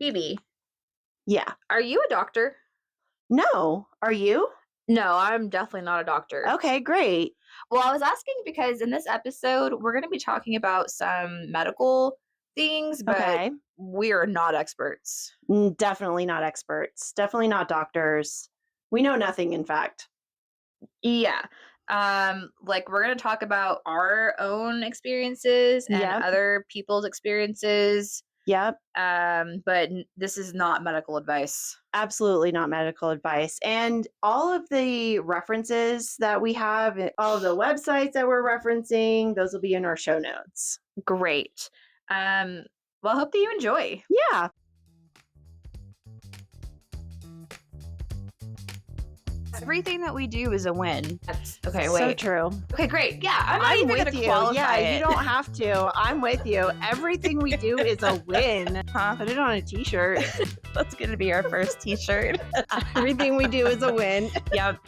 BB, Yeah. are you a doctor? No. Are you? No, I'm definitely not a doctor. Okay, great. Well, I was asking because in this episode, we're going to be talking about some medical things, but Okay. we are not experts. Definitely not experts. Definitely not doctors. We know nothing, in fact. Yeah. Like we're going to talk about our own experiences and Yep. other people's experiences. Yep. But this is not medical advice. Absolutely not medical advice. And all of the references that we have, all of the websites that we're referencing, those will be in our show notes. Great. Well, I hope that you enjoy. Yeah. Everything that we do is a win. That's okay. So Wait. true. Okay, great. Yeah, I'm not I'm even with gonna you. qualify Yeah, it. you don't have to. I'm with you. Everything we do is a win. Huh? Put it on a t-shirt. That's gonna be our first T-shirt. Everything we do is a win. Yep.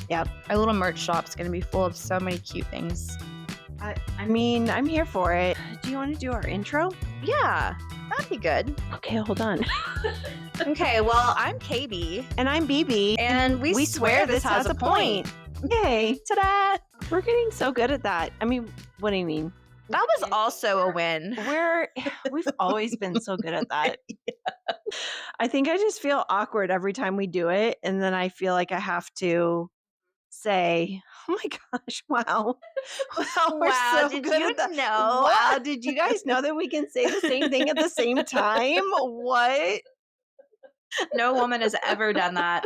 Yep. Our little merch shop's gonna be full of so many cute things. I mean, I'm here for it. Do you want to do our intro? Yeah, that'd be good. Okay, hold on. Okay, well, I'm KB, And I'm BB. and we swear this has a point. Yay. Ta-da! We're getting so good at that. I mean, what do you mean? That was also a win. We've always been so good at that. I think I just feel awkward every time we do it. And then I feel like I have to say, oh my gosh, wow. Wow, we're Wow, so did good you at that. know? Wow, did you guys know that we can say the same thing at the same time? What? No woman has ever done that.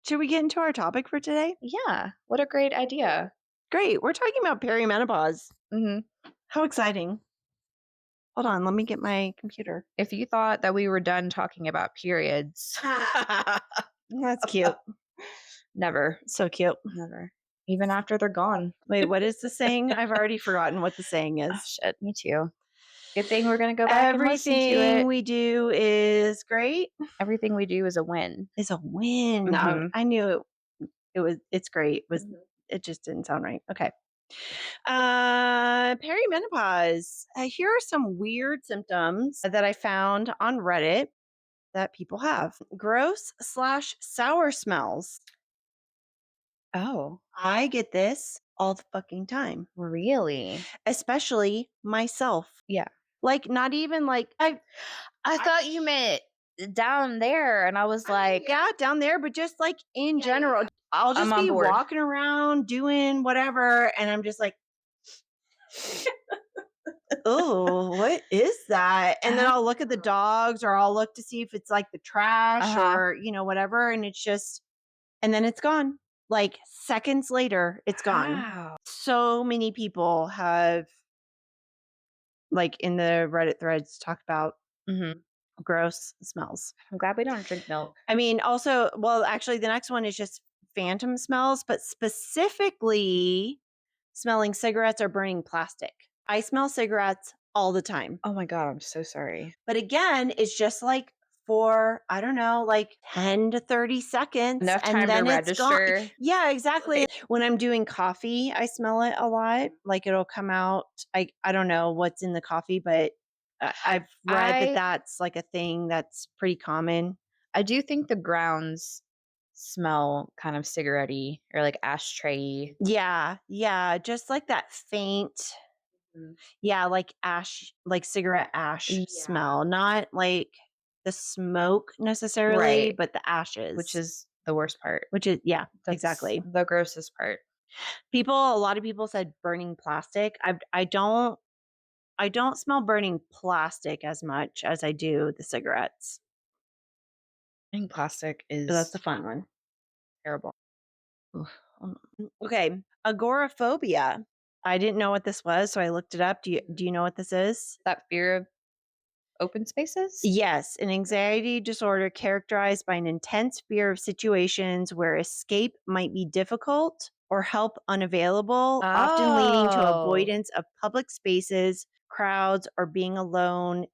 Should we get into our topic for today? Yeah, what a great idea. Great. We're talking about perimenopause. hmm How exciting. Hold on, let me get my computer. If you thought that we were done talking about periods, That's cute. never, So cute. never. Even after they're gone. Wait, what is the saying? I've already forgotten what the saying is. Oh, shit, me too. Good thing we're going to go back and listen to Everything it. we do is great. Everything we do is a win. Is a win. Mhm. I knew it's great. Mhm. It just didn't sound right. Okay. Perimenopause. Here are some weird symptoms that I found on Reddit that people have. Gross/sour smells. Oh, I get this all the fucking time, really? especially myself. Yeah. Like, not even like I thought you meant down there, and I was like, yeah, down there, but just like in general, I'll just I'm on be board. walking around doing whatever, and I'm just like, oh, what is that? And then I'll look at the dogs, or I'll look to see if it's like the trash or whatever, and it's just, and then it's gone. Like seconds later, it's gone. Wow. So many people have, like in the Reddit threads, talked about Mhm. gross smells. I'm glad we don't drink milk. I mean, also, well, actually, the next one is just phantom smells, but specifically smelling cigarettes or burning plastic. I smell cigarettes all the time. Oh my God, I'm so sorry. But again, it's just like for, I don't know, like 10 to 30 seconds. Enough time and then to it's gone. register. Yeah, exactly. When I'm doing coffee, I smell it a lot. Like it'll come out. I don't know what's in the coffee, but I've read that that's like a thing that's pretty common. I do think the grounds smell kind of cigarette-y or like ashtray. Yeah, yeah, just like that faint, yeah, like ash, like cigarette ash Yeah. smell, not like the smoke necessarily, Right. but the ashes, Which is the worst part. which is, yeah, That's exactly. the grossest part. A lot of people said burning plastic. I don't smell burning plastic as much as I do the cigarettes. I think plastic is So that's the fun one. terrible. Okay, agoraphobia. I didn't know what this was, so I looked it up. Do you know what this is? That fear of open spaces? Yes, an anxiety disorder characterized by an intense fear of situations where escape might be difficult or help unavailable, often leading to Oh. avoidance of public spaces, crowds, or being alone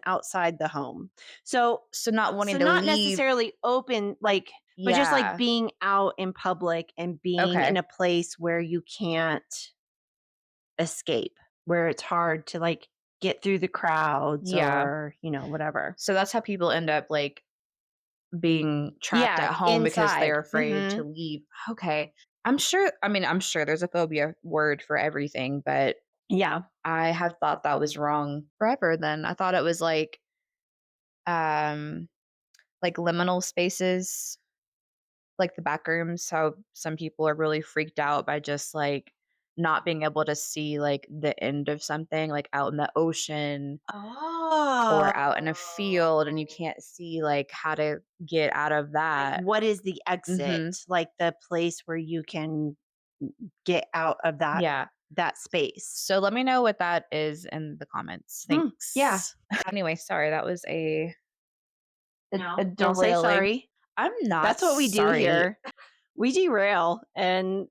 outside the home. So not wanting to not leave. necessarily open, like, but just like being out in public and being in a place where you can't escape where it's hard to like get through the crowds Yeah. or, whatever. So that's how people end up, like, being trapped Yeah, at home because they're inside. afraid to leave. Okay. I'm sure there's a phobia word for everything, but Yeah. I have thought that was wrong forever then. I thought it was um, like liminal spaces, like the back rooms, how some people are really freaked out by just, like, not being able to see, like, the end of something, like, out in the ocean or out in a field, and you Oh. can't see, like, how to get out of Like, that. what is the exit? Mhm. Like the place where you can get out of Yeah. that space. So let me know what that is in the comments. Yeah. Thanks. Anyway, sorry, that was a No, don't say derailing. sorry. I'm not That's what we do sorry. here. We derail, and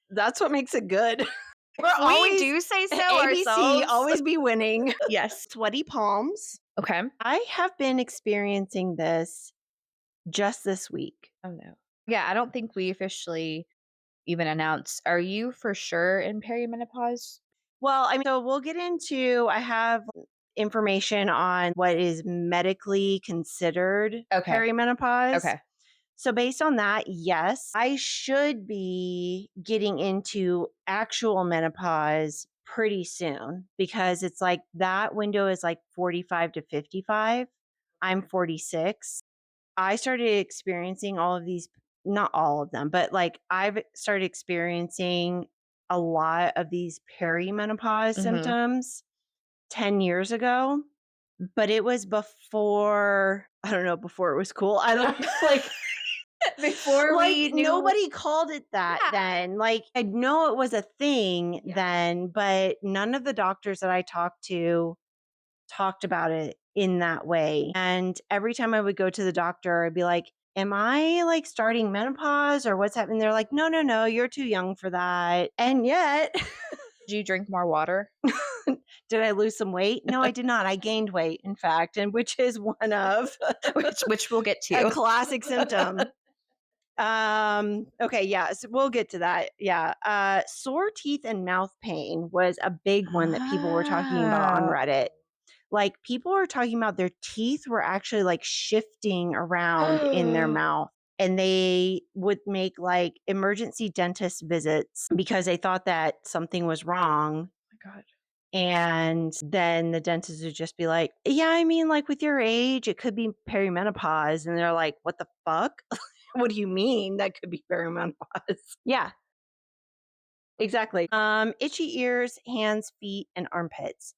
that's what makes it good. We're If we always do say so ABC, ourselves. always be winning. Yes. Sweaty palms. Okay. I have been experiencing this just this week. Oh, no. Yeah, I don't think we officially even announced. Are you for sure in perimenopause? Well, I mean, so we'll get into, I have information on what is medically considered Okay. perimenopause. Okay. So, based on that, yes, I should be getting into actual menopause pretty soon because it's like that window is like 45 to 55. I'm 46. I started experiencing all of these, not all of them, but like I've started experiencing a lot of these perimenopause Mhm. symptoms 10 years ago, but it was before, I don't know, before it was cool. I don't like Before like we knew. nobody called it that Yeah. then. Like I know it was a thing Yeah. then, but none of the doctors that I talked to talked about it in that way. And every time I would go to the doctor, I'd be like, am I like starting menopause or what's happening? They're like, no, no, no, you're too young for that. And yet, Did you drink more water? did I lose some weight? No, I did not. I gained weight, in fact, and which is one of Which we'll get a to. classic symptom. Okay, yeah, so we'll get to that. Yeah. Sore teeth and mouth pain was a big one that people were talking about on Ah. Reddit. Like people were talking about their teeth were actually like shifting around in their mouth, and they would make like emergency dentist visits because they thought that something was wrong. My god. And then the dentist would just be like, yeah, I mean, like with your age, it could be perimenopause. And they're like, what the fuck? What do you mean that could be perimenopause? Yeah, exactly. Itchy ears, hands, feet, and armpits.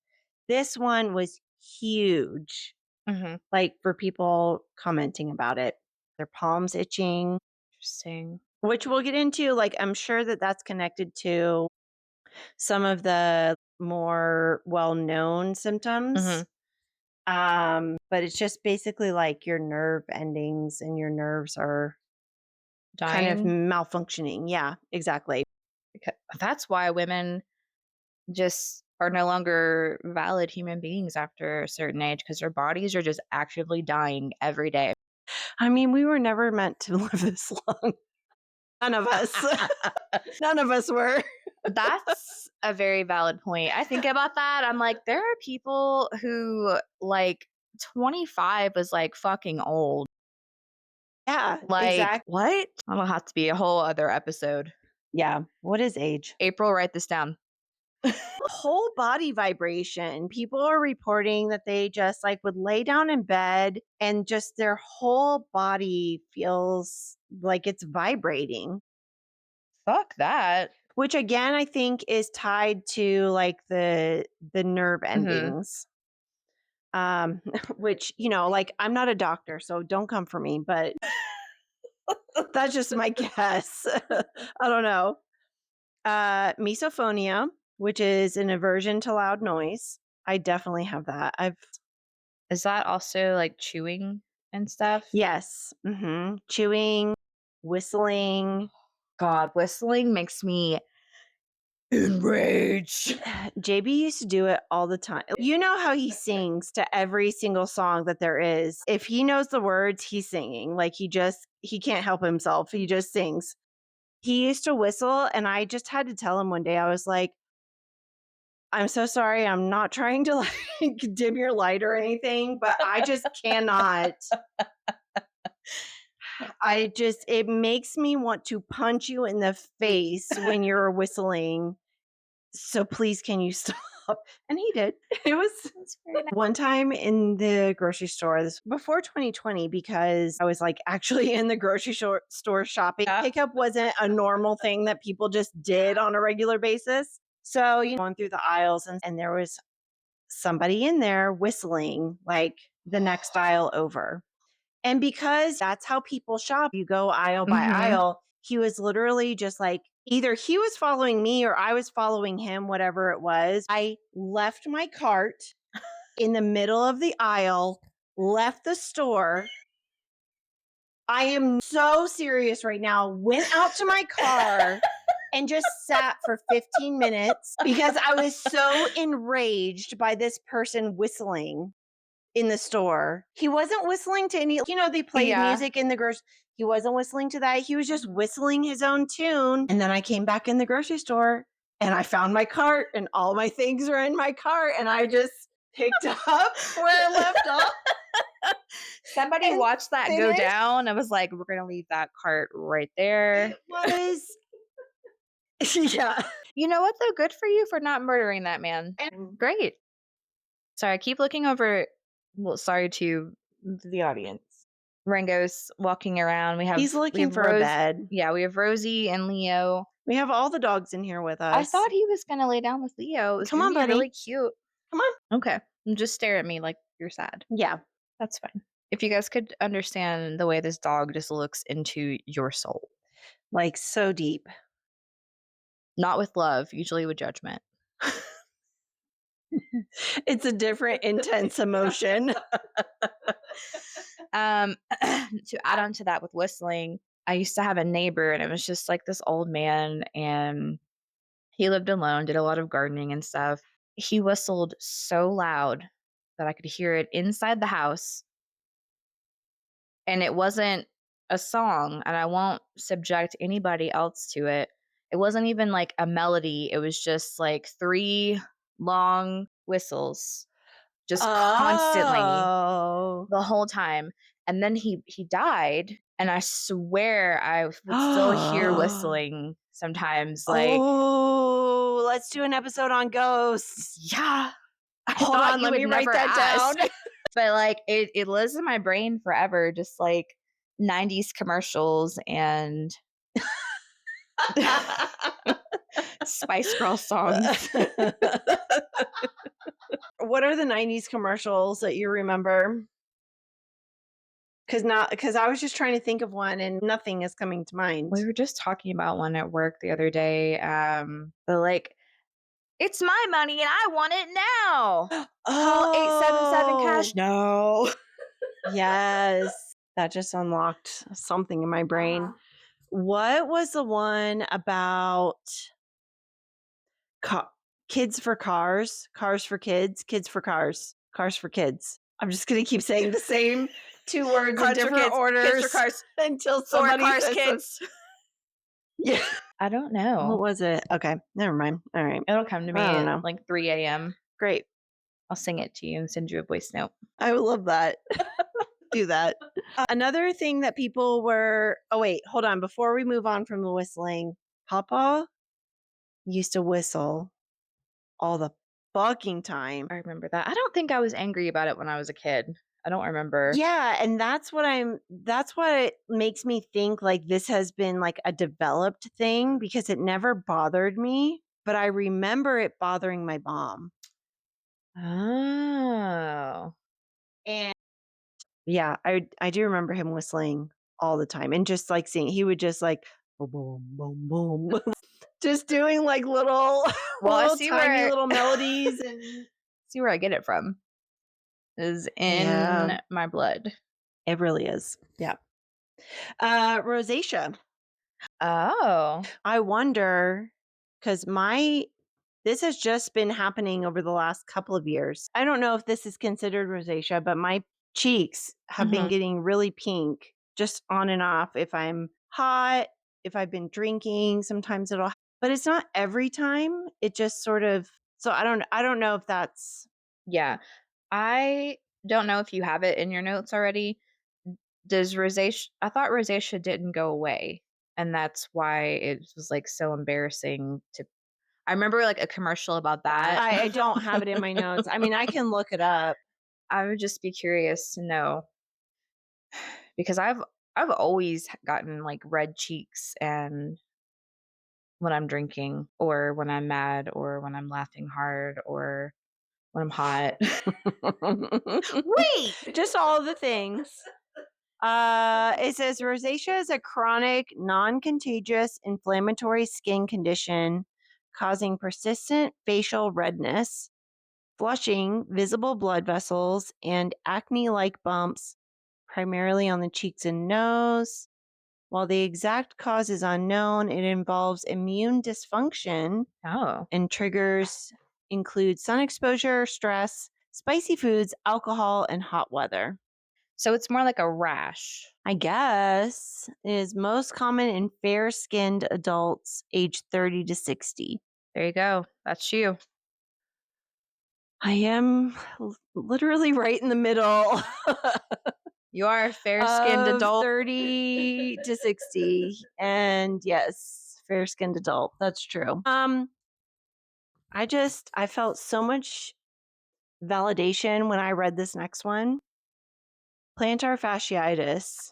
This one was huge, Mhm. like for people commenting about it. Their palms itching, Interesting. which we'll get into. Like, I'm sure that that's connected to some of the more well known symptoms. Mhm. But it's just basically like your nerve endings and your nerves are kind of Dying. malfunctioning. Yeah, exactly. That's why women just are no longer valid human beings after a certain age because their bodies are just actively dying every day. I mean, we were never meant to live this long. None of us. None of us were. That's a very valid point. I think about that. I'm like, there are people who, like, 25 was like fucking old. Yeah, Like, exactly. what? That'll have to be a whole other episode. Yeah. What is age? April, write this down. Whole body vibration. People are reporting that they just like would lay down in bed and just their whole body feels like it's vibrating, Fuck that. which again I think is tied to like the nerve Mhm. endings. Which, like I'm not a doctor, so don't come for me, but that's just my guess. I don't know. Misophonia, which is an aversion to loud noise. I definitely have that. Is that also like chewing and stuff? Yes. Chewing, whistling. God, whistling makes me enraged. JB used to do it all the time. You know how he sings to every single song that there is. If he knows the words, he's singing. Like he can't help himself. He just sings. He used to whistle, and I just had to tell him one day, I was like, I'm so sorry. I'm not trying to like dim your light or anything, but I just cannot. It makes me want to punch you in the face when you're whistling. So please, can you stop? And he did. It was That's very nice. one time in the grocery store, this before 2020, because I was like actually in the grocery store shopping. Yeah. Pickup wasn't a normal thing that people just did on a regular basis. So, going through the aisles, and there was somebody in there whistling like the next aisle over. And because that's how people shop, you go aisle by Mhm. aisle, he was literally just like, either he was following me or I was following him, whatever it was. I left my cart in the middle of the aisle, left the store. I am so serious right now. Went out to my car and just sat for 15 minutes because I was so enraged by this person whistling in the store. He wasn't whistling to any, they played Yeah. music in the grocery. He wasn't whistling to that. He was just whistling his own tune. And then I came back in the grocery store and I found my cart and all my things were in my cart and I just picked up where I left off Somebody and watched that go finished. down and was like, "We're gonna leave that cart right there." It was yeah. You know what, though? Good for you for not murdering that man. And Great. Sorry, I keep looking over well, sorry to the audience. Rango's walking around. he's We looking have for a Rose bed. yeah, we have Rosie and Leo. We have all the dogs in here with I us. thought he was gonna lay down with Leo. It was Come gonna on, be really buddy. cute. Come on. Okay. Just stare at me like you're sad. Yeah. That's fine. If you guys could understand the way this dog just looks into your soul. Like so deep. Not with love, usually with judgment. It's a different intense emotion. To add on to that with whistling, I used to have a neighbor and it was just like this old man and he lived alone, did a lot of gardening and stuff. He whistled so loud that I could hear it inside the house and it wasn't a song and I won't subject anybody else to it. It wasn't even like a melody. It was just like 3 long whistles just constantly Oh. the whole time, and then he died, and I swear I would still hear whistling sometimes, like Oh, let's do an episode on ghosts. yeah, I Hold thought on, you let would me write never that ask, down. but, like, it lives in my brain forever, just like 90s commercials and Spice Girl songs. What are the 90s commercials that you remember? Because I was just trying to think of one and nothing is coming to mind. We were just talking about one at work the other day, but, like, "It's my money and I want it now. Call 877 Oh, cash." No. yes. That just unlocked something in my brain. What was the one about ca- kids for cars, cars for kids, kids for cars, cars for kids? I'm just going to keep saying the same two words in Cards for different kids, kids for orders cars, until 4 somebody cars, says something. kids. Yeah. I don't What know. was it? Okay. Never mind. All right. It'll come to I me don't at, know. like, 3 a.m. Great. I'll sing it to you and send you a voice note. I would love that. Do that. Another thing that people were, oh, wait, hold on. Before we move on from the whistling, Papa used to whistle all the fucking time. I remember that. I don't think I was angry about it when I was a kid. I don't remember. Yeah, and that's what makes me think like this has been like a developed thing because it never bothered me, but I remember it bothering my mom. Oh. And yeah, I do remember him whistling all the time and just like seeing he would just like boom boom boom boom just doing like little Well, I little see tiny where little melodies and see where I get it from. Is yeah, in my blood. it really is. Yeah. Rosacea. Oh. I wonder because my this has just been happening over the last couple of years. I don't know if this is considered rosacea, but my cheeks have been Mhm. getting really pink just on and off. If I'm hot, if I've been drinking, sometimes it'll, but it's not every time. It just sort of So I don't know if that's Yeah. I don't know if you have it in your notes already. Does rosacea I thought rosacea didn't go away, and that's why it was, like, so embarrassing to I remember, like, a commercial about that. I don't have it in my notes. I mean, I can look it up. I would just be curious to know because I've always gotten, like, red cheeks and when I'm drinking or when I'm mad or when I'm laughing hard or when I'm hot. Wait, just all the things. It says rosacea is a chronic, non-contagious inflammatory skin condition causing persistent facial redness, flushing, visible blood vessels, and acne-like bumps, primarily on the cheeks and nose. While the exact cause is unknown, it involves immune dysfunction Oh. and triggers include sun exposure, stress, spicy foods, alcohol, and hot weather. So it's more like a rash. I guess it is most common in fair skinned adults aged 30 to 60. There you go. That's you. I am literally right in the middle You are a fair-skinned of adult. 30 to 60. And yes, fair skinned adult. That's true. I felt so much validation when I read this next one. Plantar fasciitis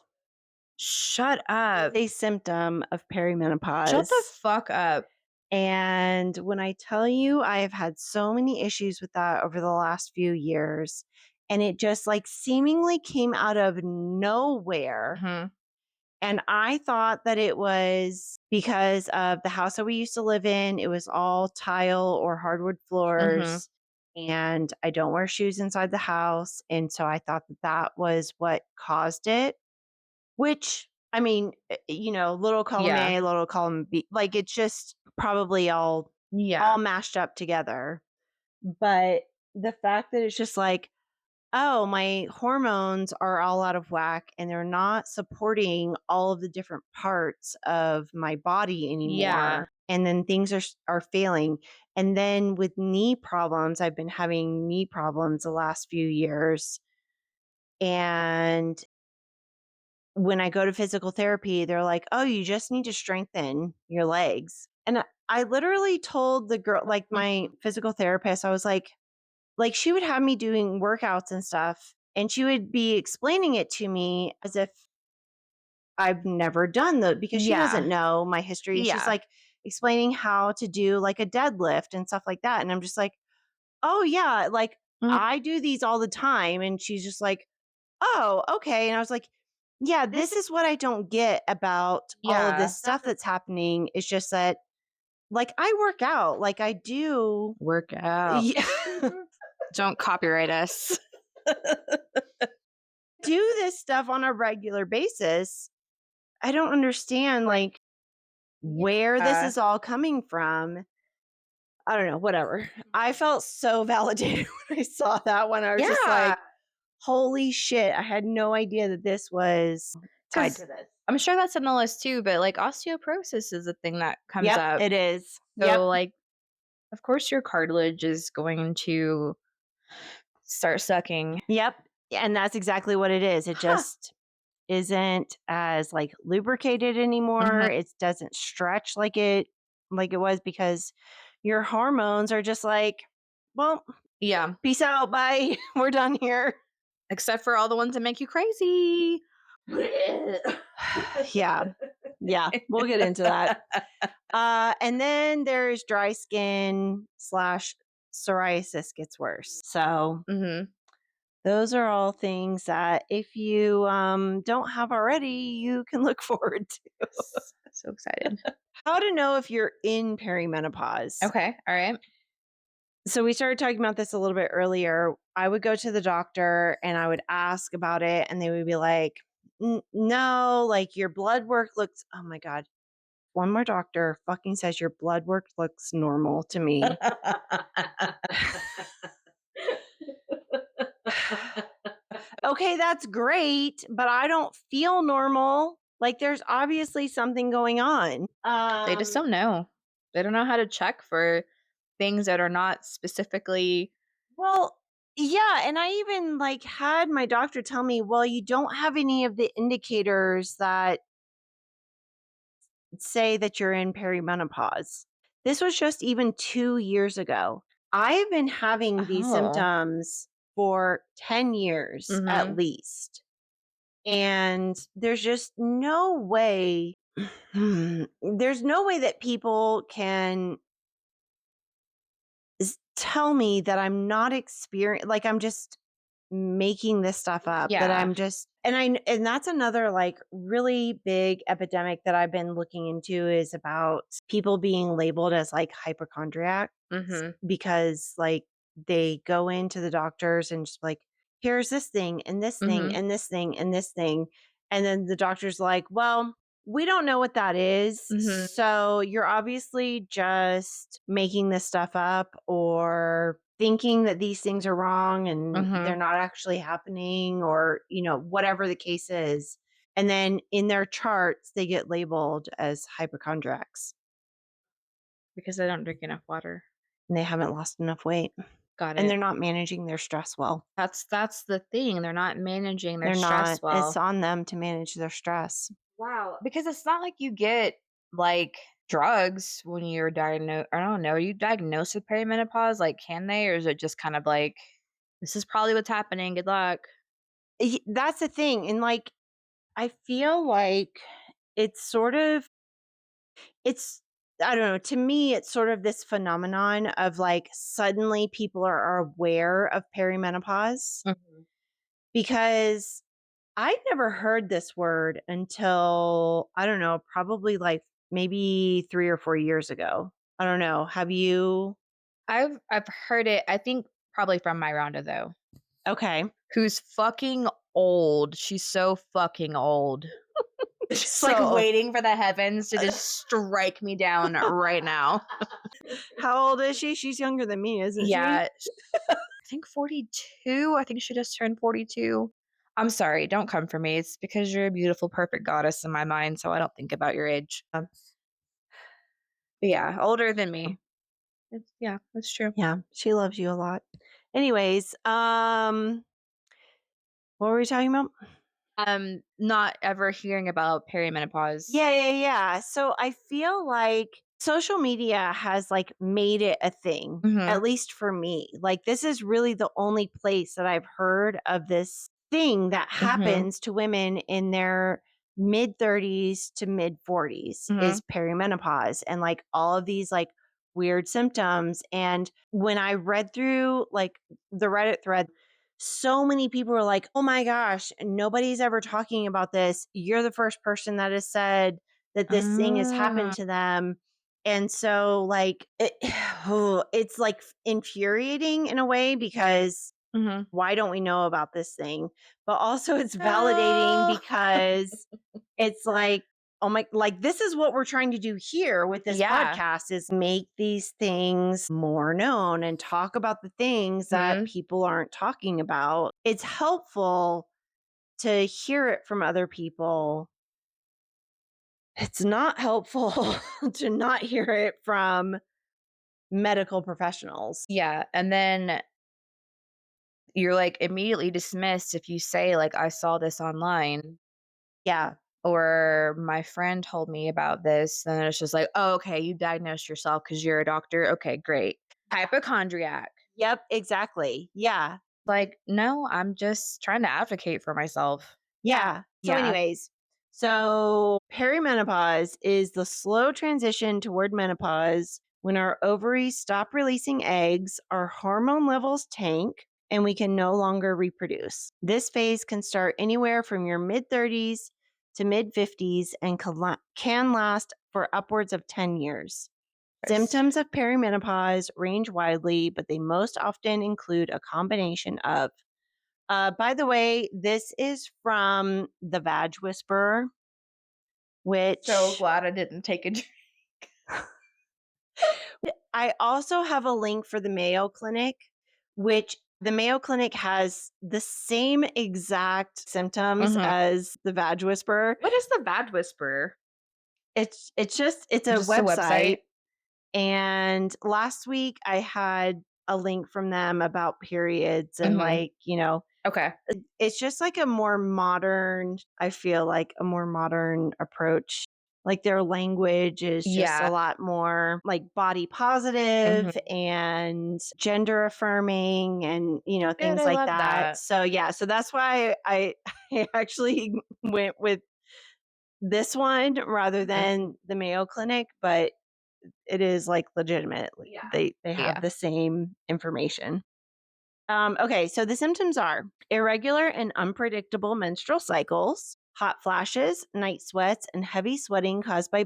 Shut is up. a symptom of Shut the perimenopause. fuck up. And when I tell you, I have had so many issues with that over the last few years. And it just like seemingly came out of nowhere. Mhm. And I thought that it was because of the house that we used to live in. It was all tile or hardwood Mhm. floors. And I don't wear shoes inside the house. And so I thought that that was what caused it, which I mean, little column Yeah. A, little column B, like it's just probably all Yeah. mashed up together. But the fact that it's just like, oh, my hormones are all out of whack and they're not supporting all of the different parts of my body Yeah. anymore. And then things are failing. And then with knee problems, I've been having knee problems the last few years. And when I go to physical therapy, they're like, "Oh, you just need to strengthen your legs." And I literally told the girl, like my physical therapist, I was like she would have me doing workouts and stuff, and she would be explaining it to me as if I've never done the because she doesn't Yeah. know my history. She's Yeah. like explaining how to do like a deadlift and stuff like that. And I'm just like, "Oh yeah, like Mm, I do these all the time." And she's just like, "Oh, okay." And I was like, "Yeah, this is what I don't get about all of this yeah. stuff that's happening. It's just that, like, I work out, like, I do." Work out. Yeah. Don't copyright us. Do this stuff on a regular basis. I don't understand, like, where this Yeah. is all coming from. I don't know, whatever. I felt so validated when I saw that one. I was just Yeah. like, "Holy shit, I had no idea that this was tied to Because this." I'm sure that's in the list too, but, like, osteoporosis is a thing that comes Yep, up. it is. So, Yep. like, of course, your cartilage is going to start sucking. Yep, and that's exactly what it is. It Huh. just isn't as, like, lubricated anymore. Mhm. It doesn't stretch like it was because your hormones are just like, "Well, Yeah. peace out, bye. We're done here." Except for all the ones that make you crazy. Yeah. Yeah, we'll get into that. And then there's dry skin slash psoriasis gets worse. So Mhm. those are all things that if you don't have already, you can look forward to. So excited. How to know if you're in perimenopause. Okay, alright. So we started talking about this a little bit earlier. I would go to the doctor and I would ask about it, and they would be like, No, like your blood work looks, oh my God. One more doctor fucking says your blood work looks normal to me. Okay, that's great, but I don't feel normal. Like there's obviously something going on. They just don't know. They don't know how to check for things that are not specifically. Well, yeah, and I even like had my doctor tell me, "Well, you don't have any of the indicators that say that you're in perimenopause." This was just even 2 years ago. I've been having these Oh. symptoms for 10 years at Mhm. least, and there's just no way there's no way that people can tell me that I'm not like I'm just making this stuff up, that Yeah. I'm just and that's another like really big epidemic that I've been looking into is about people being labeled as like hypochondriacs Mhm. because like they go into the doctors and just like, here's this thing and this thing Mhm. and this thing and this thing. And then the doctor's like, well, we don't know what that is. Mhm. So you're obviously just making this stuff up or thinking that these things are wrong and they're Mhm. not actually happening or, whatever the case is. And then in their charts, they get labeled as hypochondriacs Because I don't drink enough water. and they haven't lost enough weight Got and it. they're not managing their stress well. That's the thing, they're not managing their They're stress not. well. It's on them to manage their stress. Wow, because it's not like you get, like, drugs when you're diagnosed. I don't know, are you diagnosed with perimenopause? Like, can they, or is it just kind of like, "This is probably what's happening, good luck?" That's the thing. And like, I feel like it's sort of, it's, I don't know, to me, it's sort of this phenomenon of like suddenly people are aware of perimenopause Mhm. because I'd never heard this word until, I don't know, probably like maybe 3 or 4 years ago. I don't know. Have you? I've heard it, I think probably from my Rhonda, though, Okay. who's fucking old. She's so fucking old. She's, like, So, waiting for the heavens to just strike me down right now. how old is she? She's younger than me, isn't she? Yeah, I think 42. I think she just turned 42. I'm sorry, don't come for me. It's because you're a beautiful, perfect goddess in my mind, so I don't think about your age. But yeah, older than me. It's, yeah, that's true. Yeah, she loves you a lot. Anyways, what were we talking about? Not ever hearing about perimenopause. Yeah. So I feel like social media has like made it a thing, Mhm, at least for me. Like this is really the only place that I've heard of this thing that mhm, happens to women in their mid 30s to mid 40s mhm, is perimenopause and like all of these like weird symptoms. And when I read through like the Reddit thread, so many people were like, "Oh my gosh, nobody's ever talking about this. You're the first person that has said that this thing has happened ah, to them." And so like it's like infuriating in a way right, because mhm. why don't we know about this thing? But also it's validating No. because it's like, oh my, like this is what we're trying to do here with this Yeah. podcast is make these things more known and talk about the things that Mhm. people aren't talking about. It's helpful to hear it from other people. It's not helpful to not hear it from medical professionals. Yeah, and then you're, like, immediately dismissed if you say, like, "I saw this online," Yeah. or "My friend told me about this," and it's just like, "Oh, okay, you diagnosed yourself because 'cause you're a doctor? Okay, great." Hypochondriac. Yep, exactly. Yeah. Like, "No, I'm just trying to advocate for myself." Yeah. So, Yeah. anyways, so perimenopause is the slow transition toward menopause when our ovaries stop releasing eggs, our hormone levels tank, and we can no longer reproduce. This phase can start anywhere from your mid 30s to mid 50s and can last for upwards of 10 years. Yes. Symptoms of perimenopause range widely, but they most often include a combination of by the way, this is from the Vag Whisperer, So which glad I didn't take a drink. I also have a link for the Mayo Clinic, which the Mayo Clinic has the same exact symptoms Mhm. as the Vag Whisperer. What is the Bad Whisperer? It's just it's a Just a website? website And last week I had a link from them about periods and Mhm. like, you know, Okay. it's just like a more modern, I feel like a more modern approach. Like their language is just a Yeah. lot more like body positive Mhm. and gender affirming and, you know, Good, things I like love that. that. So, yeah, so that's why I actually went with this one rather Mhm. than the Mayo Clinic, but it is like legitimately Yeah. they have Yeah. the same information. Okay, so the symptoms are irregular and unpredictable menstrual cycles, hot flashes, night sweats, and heavy sweating caused by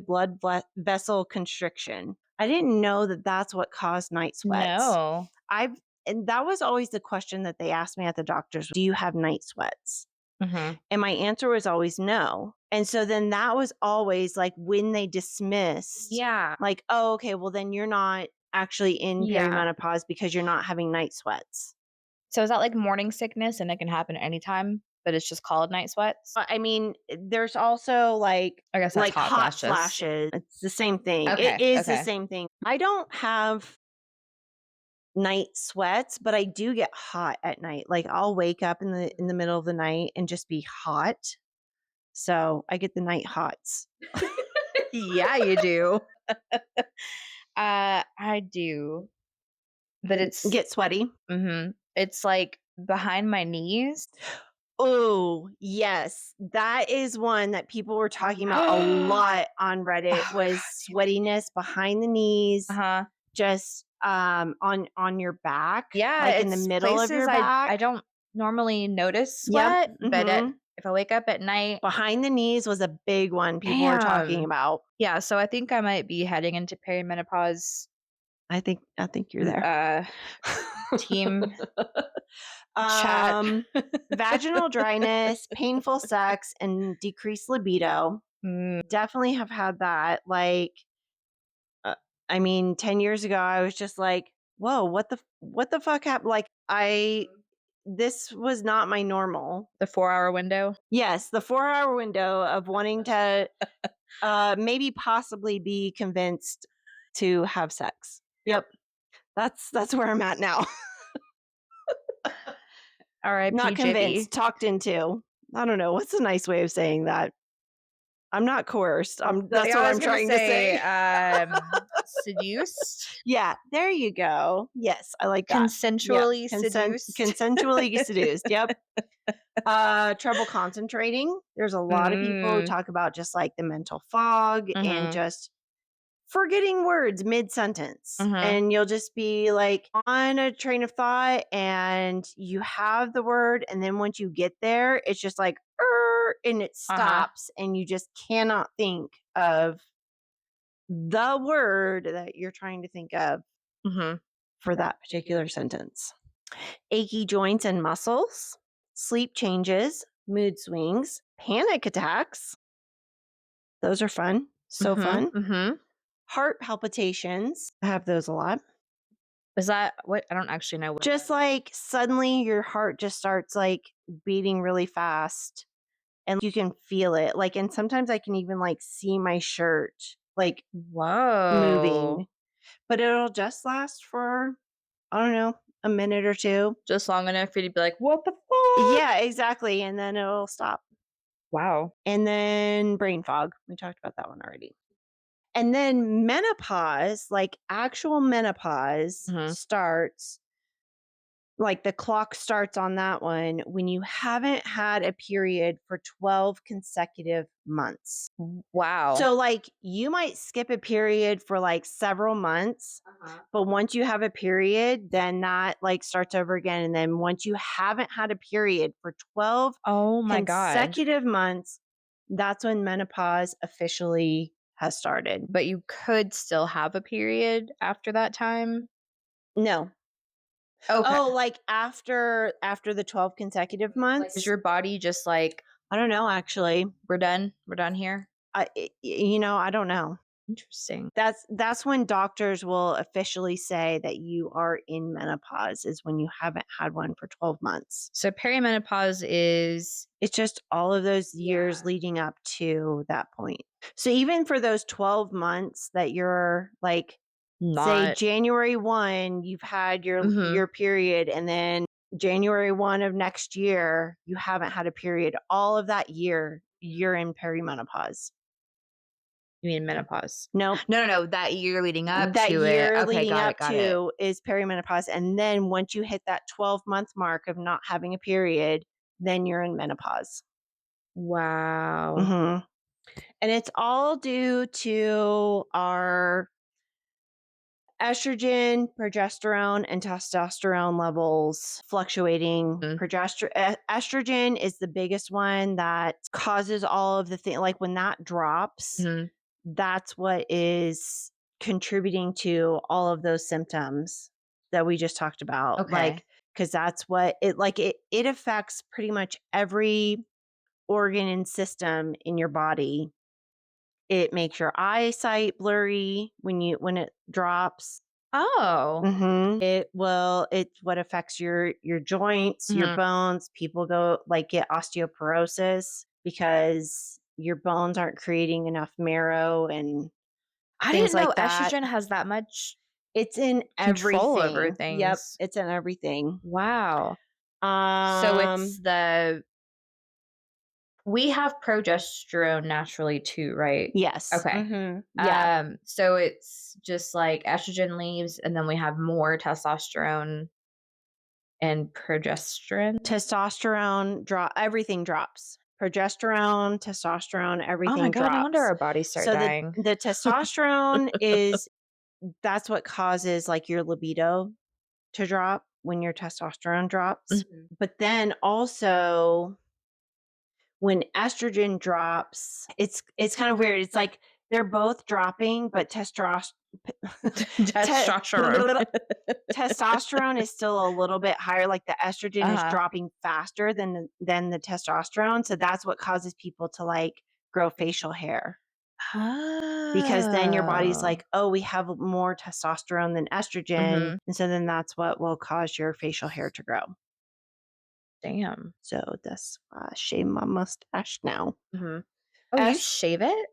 vessel constriction. I didn't know that that's what caused night sweats. No. I've and that was always the question that they asked me at the doctor's. Do you have night sweats? Mhm. And my answer was always no. And so then that was always like when they dismissed, Yeah. like, oh, okay, well, then you're not actually in Yeah. perimenopause because you're not having night sweats. So is that like morning sickness and it can happen anytime, but it's just called night sweats? I mean, there's also I guess that's like hot hot flashes. flashes. It's the same thing. It Okay, is the okay. same thing. I don't have night sweats, but I do get hot at night. Like I'll wake up in the middle of the night and just be hot. So I get the night hots. Yeah, you do. I do, but Get sweaty. it's, like, behind my knees. Oh, yes. That is one that people were talking about a Oh lot on Reddit was god, sweatiness behind the knees, uh-huh. just, on your back, Yeah, like in the it's middle of places your I back. don't normally notice Yep, sweat, but mhm. if I wake up at night. Behind the knees was a big one people were talking Damn. about. Yeah, so I think I might be heading into perimenopause, I think you're there. uh, team chat. Um, Vaginal dryness, painful sex, and decreased libido. Mm, Definitely have had that, like, I mean, 10 years ago, I was just like, "Whoa, what the fuck happened?" Like, I this was not my normal. the 4-hour window. Yes, the 4-hour window of wanting to, maybe possibly be convinced to have sex. Yep. Yep, that's where I'm at now. Not RIP convinced, JB. talked into. I don't know, what's a nice way of saying that? I'm not coerced, that's Yeah, what I I'm was gonna trying to say, say. seduced? Yeah, there you go. Yes, I like that. Yep, Consensually seduced? consensually seduced, yep. Trouble concentrating. There's a lot of people who Mm, talk about just, like, the mental fog and mhm, just forgetting words mid-sentence, mhm, and you'll just be, like, on a train of thought, and you have the word, and then once you get there, it's just like, "Er," and it uh-huh, stops, and you just cannot think of the word that you're trying to think of mhm. for that particular sentence. Achy joints and muscles, sleep changes, mood swings, panic attacks. Those are fun. So Mhm, fun. mhm. Heart palpitations. I have those a lot. Is that what I don't actually know what Just like suddenly your heart just starts like beating really fast and you can feel it. Like, and sometimes I can even like see my shirt like Whoa. moving, but it'll just last for, I don't know, a minute or two. Just long enough for you to be like, "What the fuck?" Yeah, exactly. And then it'll stop. Wow. And then brain fog. We talked about that one already. And then menopause, like actual menopause Mhm. starts, like the clock starts on that one when you haven't had a period for 12 consecutive months. Wow. So, like, you might skip a period for like several months, Uh-huh. but once you have a period, then that like starts over again. And then once you haven't had a period for 12 Oh my god. consecutive months, that's when menopause officially has started. But you could still have a period after that time? No. Okay. Oh, like after the 12 consecutive Like, is months? your body just like, I don't know actually. "We're done. We're done here?" I don't know. Interesting. That's when doctors will officially say that you are in menopause is when you haven't had one for 12 months. So perimenopause is It's just all of those years yeah. leading up to that point. So even for those 12 months that you're like Say Not January 1, you've had mhm. your period, and then January 1 of next year, you haven't had a period. All of that year, you're in perimenopause. You mean menopause? Nope. No, no, no, that year leading up That to it. year Okay, leading got it, up got it. to is perimenopause, and then once you hit that 12-month mark of not having a period, then you're in menopause. Wow. Mhm. And it's all due to our estrogen, progesterone, and testosterone levels fluctuating. Mm, Estrogen is the biggest one that causes all of the thing. Like when that drops, mhm. that's what is contributing to all of those symptoms that we just talked about. Okay. Like, because that's what it affects pretty much every organ and system in your body. It makes your eyesight blurry when it drops. Oh. It's what affects your joints, your Mhm. bones. People get osteoporosis because your bones aren't creating enough marrow and I things didn't know like that. estrogen has that much It's in control over everything. Yep, things. it's in everything. Wow. So it's Um, the we have progesterone naturally too, right? yes. Okay. Mhm. Yeah. So it's just like estrogen leaves and then we have more testosterone and progesterone. Everything drops. Progesterone, testosterone, Oh my everything god, no wonder drops. our bodies start So dying. the testosterone is that's what causes like your libido to drop when your testosterone drops. Mhm. But then also when estrogen drops, it's kind of weird. It's like they're both dropping, but te- Testosterone. testosterone is still a little bit higher. Like the estrogen is Uh-huh. dropping faster than the testosterone. So that's what causes people to like grow facial hair because then your body's Oh. like, oh, we have more testosterone than estrogen. Mhm. And so then that's what will cause your facial hair to grow. Damn. So that's why I shave my mustache now. Mhm. Oh, you Es- shave it?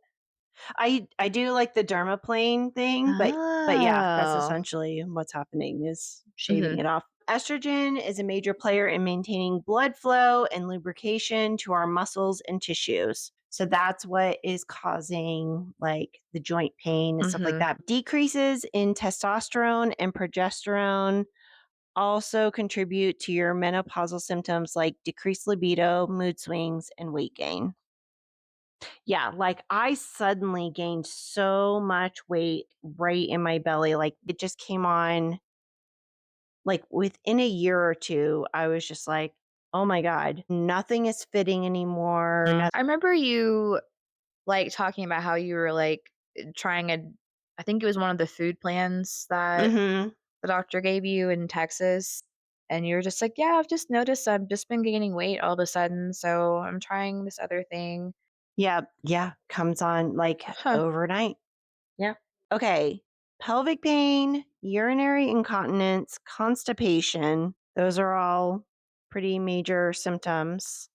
I do like the dermaplane thing, but yeah, that's Oh. essentially what's happening is shaving Mhm. it off. Estrogen is a major player in maintaining blood flow and lubrication to our muscles and tissues. So that's what is causing like the joint pain and stuff like Mhm. that. Decreases in testosterone and progesterone also contribute to your menopausal symptoms like decreased libido, mood swings, and weight gain. Yeah, like I suddenly gained so much weight right in my belly. Like it just came on like within a year or two. I was just like, oh my God, nothing is fitting anymore. I remember you, like, talking about how you were, like, trying a I think it was one of the food plans that Mm-hmm. the doctor gave you in Texas, and you were just like, "Yeah, I've just noticed I've just been gaining weight all of a sudden, so I'm trying this other thing." Yeah. Yeah. Comes on like Huh. overnight. Yeah. Okay. Pelvic pain, urinary incontinence, constipation. Those are all pretty major symptoms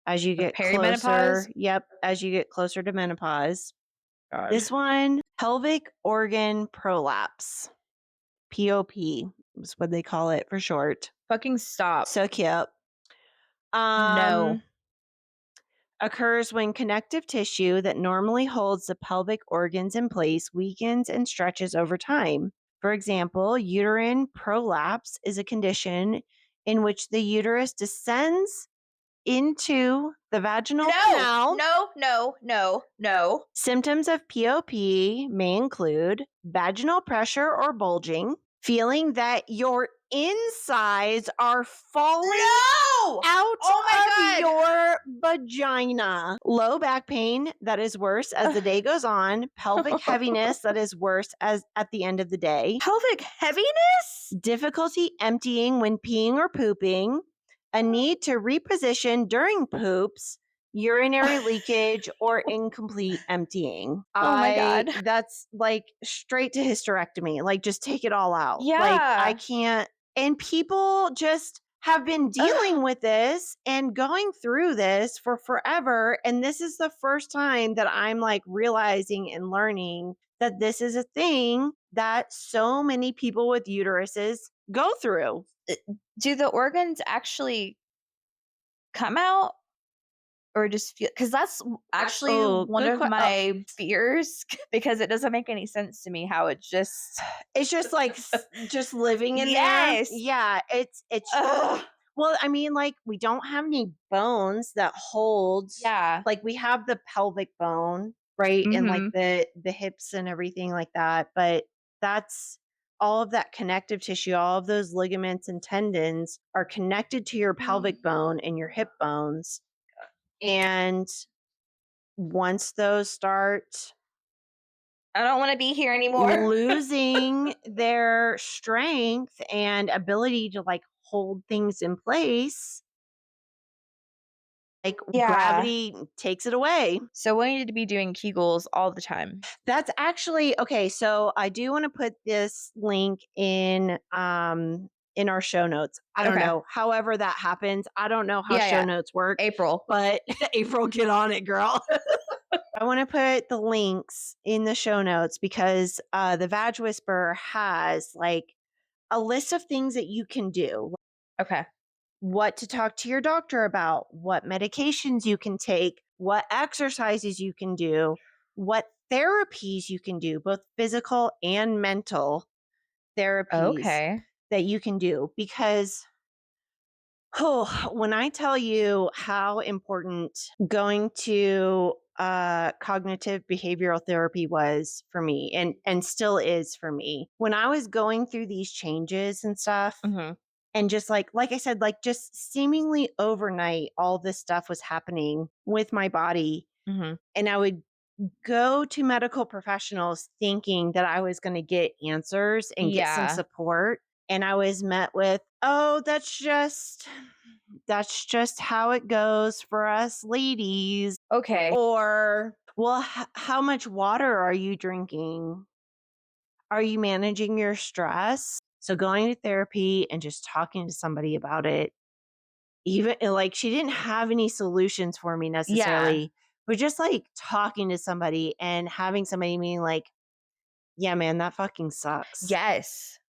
as you Of get perimenopause? closer. Yep. As you get closer to menopause. God. This one, pelvic organ prolapse, POP is what they call it for short. Fucking stop. So cute. No. Um, Occurs when connective tissue that normally holds the pelvic organs in place weakens and stretches over time. For example, uterine prolapse is a condition in which the uterus descends into the vaginal No. canal. No, no, no, no. Symptoms of POP may include vaginal pressure or bulging, feeling that your insides are falling No! out Oh my of god. your vagina, low back pain that is worse as the day goes on, pelvic heaviness that is worse as at the end of the day, Pelvic heaviness? difficulty emptying when peeing or pooping, a need to reposition during poops, urinary leakage, or incomplete emptying. Oh my I god. That's like straight to hysterectomy. Like just take it all out. Like I Yeah. can't and people just have been Ugh. dealing with this and going through this for forever and this is the first time that I'm like realizing and learning that this is a thing that so many people with uteruses go through. Uh, do the organs actually come out or just feel? Because that's actually Oh, one good of question. my fears because it doesn't make any sense to me how it just It's just like just living in there. Yes. Yeah, it's Ugh. well, I mean, like we don't have any bones that hold. Yeah. Like we have the pelvic bone, right, and like Mhm. the hips and everything like that. But that's all of that connective tissue, all of those ligaments and tendons are connected to your pelvic bone and your hip bones. And once those start I don't wanna be here anymore. losing their strength and ability to like hold things in place, like Yeah. gravity takes it away. So we need to be doing Kegels all the time. That's actually okay. So I do want to put this link in our show notes. I don't Okay. know. However that happens. I don't know how Yeah, show yeah. notes work, April. but April, get on it, girl. I want to put the links in the show notes because the Vag Whisperer has like a list of things that you can do, Okay. what to talk to your doctor about, what medications you can take, what exercises you can do, what therapies you can do, both physical and mental therapies Okay. that you can do. Because when I tell you how important going to cognitive behavioral therapy was for me and still is for me. When I was going through these changes and stuff, Mhm. and just like I said, like just seemingly overnight, all this stuff was happening with my body. Mhm. And I would go to medical professionals thinking that I was going to get answers and get some Yeah. support. And I was met with, oh, that's just how it goes for us ladies. Okay. Or, well, how much water are you drinking? Are you managing your stress? So going to therapy and just talking to somebody about it, even like she didn't have any solutions for me Yeah. necessarily, but just like talking to somebody and having somebody being like, yeah, man, that fucking sucks. Yes.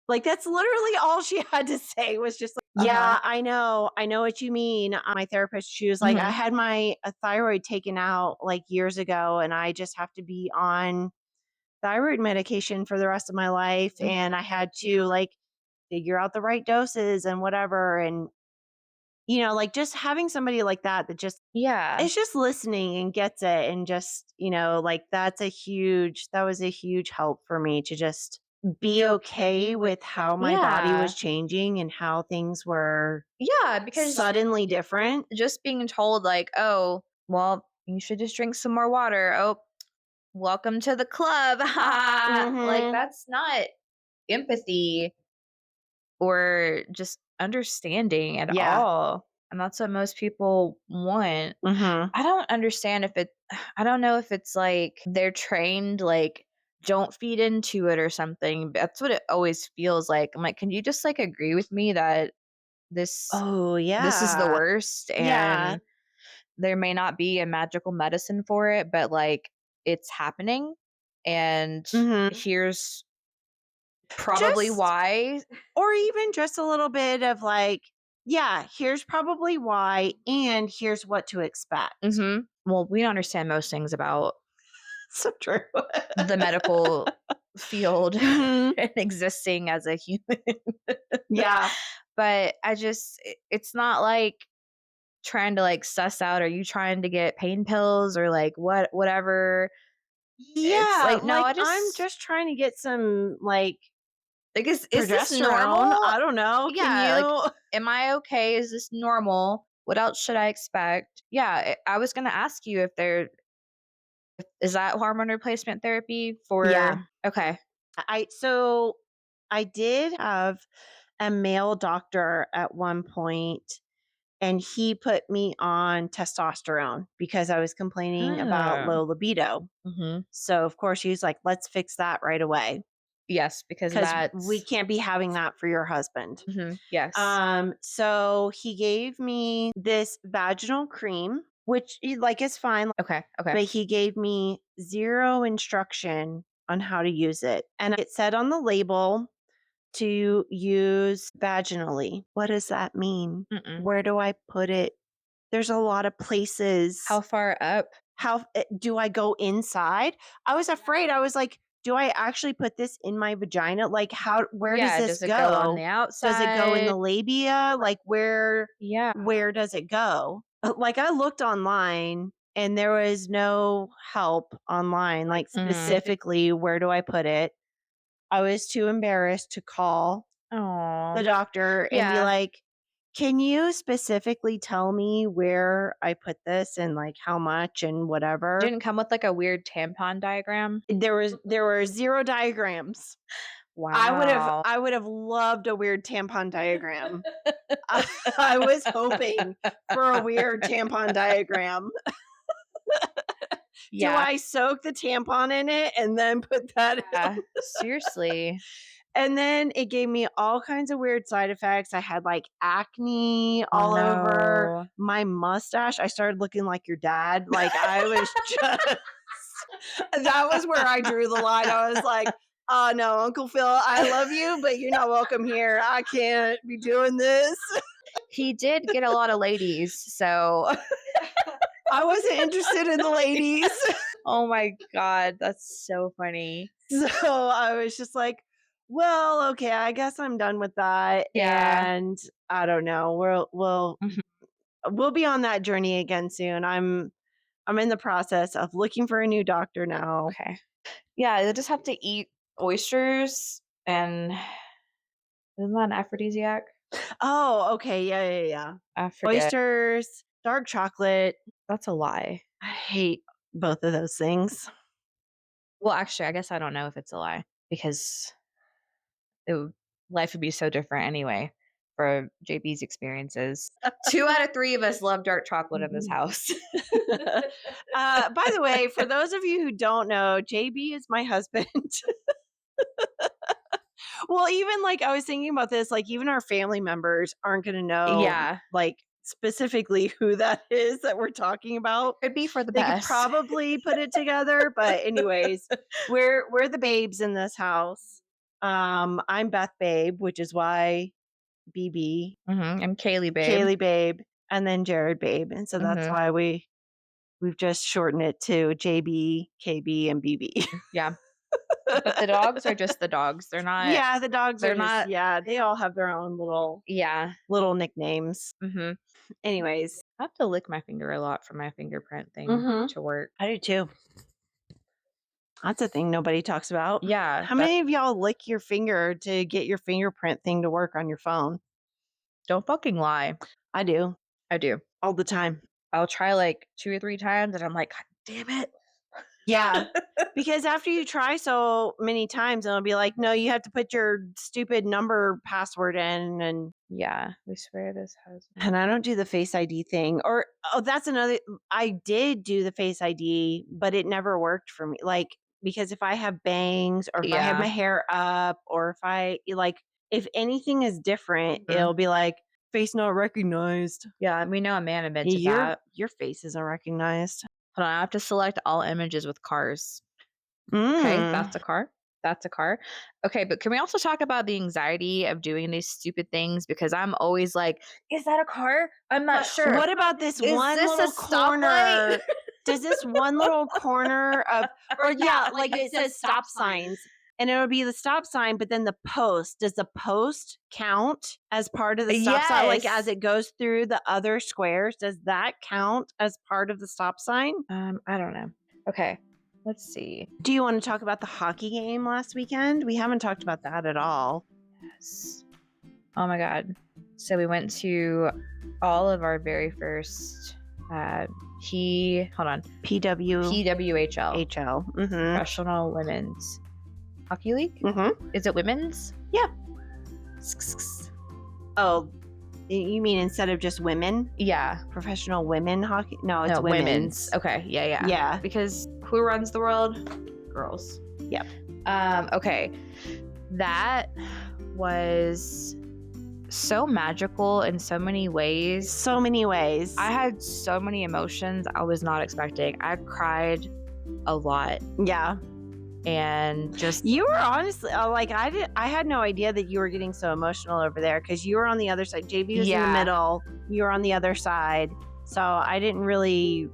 Like that's literally all she had to say was just like, Uh-huh. yeah, I know what you mean. My therapist, she was like, I Mhm. had my thyroid taken out like years ago, and I just have to be on thyroid medication for the rest of my life. And Mhm. I had to like figure out the right doses and whatever. And, like just having somebody like that that just Yeah. is just listening and gets it and just, like that was a huge help for me to just be okay with how my body Yeah. was changing and how things were Yeah, because suddenly different. just being told like, "Oh, well, you should just drink some more water." "Oh, welcome to the club." Like, Mhm. that's not empathy or just understanding at Yeah. all, and that's what most people want. Mhm. I don't understand if it I don't know if it's like they're trained, like, don't feed into it or something. That's what it always feels like. I'm like, "Can you just, like, agree with me that this Oh, this is the yeah. worst, Yeah. and there may not be a magical medicine for it, but, like, it's happening, and Mhm. here's probably Just why." or even just a little bit of like, yeah, here's probably why and here's what to expect. Mhm. Well, we don't understand most things about So true. the medical field Mhm. and existing as a human. Yeah. But it's not like trying to, like, suss out, are you trying to get pain pills or, like, whatever. It's Yeah, like, no, like, I I'm just just trying to get some, like, like, is this progesterone. normal? I don't know. Can Yeah, like, you am I okay? Is this normal? What else should I expect? Yeah, I was gonna ask you if there is that hormone replacement therapy Yeah. for okay. I did have a male doctor at one point, and he put me on testosterone because I was complaining about Oh. low libido. Mhm. So, of course, he was like, "Let's fix that right away Yes, because because we that's can't be having that for your husband." mhm, yes. So he gave me this vaginal cream, which like is fine, Okay, okay. but he gave me zero instruction on how to use it. And it said on the label to use vaginally. What does that mean? Mm-mm. Where do I put it? There's a lot of places. How far up? How do I go inside? I was afraid. I was like, do I actually put this in my vagina? Like, where does Yeah, this does it go on go? the Does it go in outside? the labia? Like, Yeah. where does it go? Like, I looked online and there was no help online, like specifically where do I put it? I was too embarrassed to call the Oh. doctor and be Yeah. like, can you specifically tell me where I put this and like how much and whatever? Didn't come with like a weird tampon diagram? There were 0 diagrams. Wow. I would have loved a weird tampon diagram. I was hoping for a weird tampon diagram. Do Yeah. I soak the tampon in it and then put that in? Yeah. Seriously. And then it gave me all kinds of weird side effects. I had like acne Oh, all over no. my mustache. I started looking like your dad. Like I was just that was where I drew the line. I was like, "Oh no, Uncle Phil, I love you, but you're not welcome here. I can't be doing this." He did get a lot of ladies, so I wasn't interested in the ladies. oh my god, that's so funny. So I was just like, well, okay, I guess I'm done with that. Yeah. And I don't know. Mhm. We'll be on that journey again soon. I'm in the process of looking for a new doctor now. Okay. Yeah, they just have to eat oysters and isn't that an aphrodisiac? Oh, okay. Yeah. I forget. Oysters, dark chocolate. That's a lie. I hate both of those things. Well, actually, I guess I don't know if it's a lie because life would be so different anyway for JB's experiences. 2 out of 3 of us love dark chocolate in this house. By the way, for those of you who don't know, JB is my husband. Well, even like I was thinking about this, like even our family members aren't going to know Yeah. like specifically who that is that we're talking about. Could be for the They could best. probably put it together, but anyways, we're the babes in this house. I'm Beth Babe, which is why BB, I'm Kaylee, babe. Kaylee Babe, and then Jared Babe, and so that's Mhm. why we've just shortened it to JB, KB, and BB. Yeah. But the dogs are just the dogs. They're not Yeah, the dogs they're are just not they all have their own yeah. little nicknames. Mhm. Anyways, I have to lick my finger a lot for my fingerprint thing Mhm. to work. I do too. That's a thing nobody talks about. Yeah, How many of y'all lick your finger to get your fingerprint thing to work on your phone? don't fucking lie. I do I do. all the time. I'll try like 2 or 3 times and I'm like, "God damn it." Yeah. Because after you try so many times, it'll be like, no, you have to put your stupid number password in. Yeah, we swear this has And I don't do the Face ID thing. Or, oh, that's another. I did do the Face ID, but it never worked for me. Like, because if I have bangs or if I have Yeah. my hair up or if anything is different, Mhm. it'll be like, face not recognized. Yeah, we know a man invented that. Your face isn't recognized. Hold on, I have to select all images with cars. Okay, Mm. that's a car. That's a car. Okay, but can we also talk about the anxiety of doing these stupid things? Because I'm always like, is that a car? I'm not sure. What about this Is one this a little corner? stoplight? Does this one little corner of, or yeah, like it says stop signs, and it would be the stop sign, but then the post. Does the post count as part of the stop sign? Like as Yes. it goes through the other squares, does that count as part of the stop sign? I don't know. Okay, let's see. Do you want to talk about the hockey game last weekend? We haven't talked about that at all. Yes. Oh my god. So we went to all of our very first hold on. PWHL. HL. Mm-hmm. Professional Women's Hockey League? Mm-hmm. Is it women's? Yeah. Oh, you mean instead of just women? Yeah. Professional women hockey? No, it's No, women's. Okay. Yeah. Yeah. Because who runs the world? Girls. Yep. Okay. That was so magical in so many ways. So many ways. I had so many emotions I was not expecting. I cried a lot. Yeah. and just You were honestly like I had no idea that you were getting so emotional over there because you were on the other side. JB was in the yeah. middle. You were on the other side. So I didn't really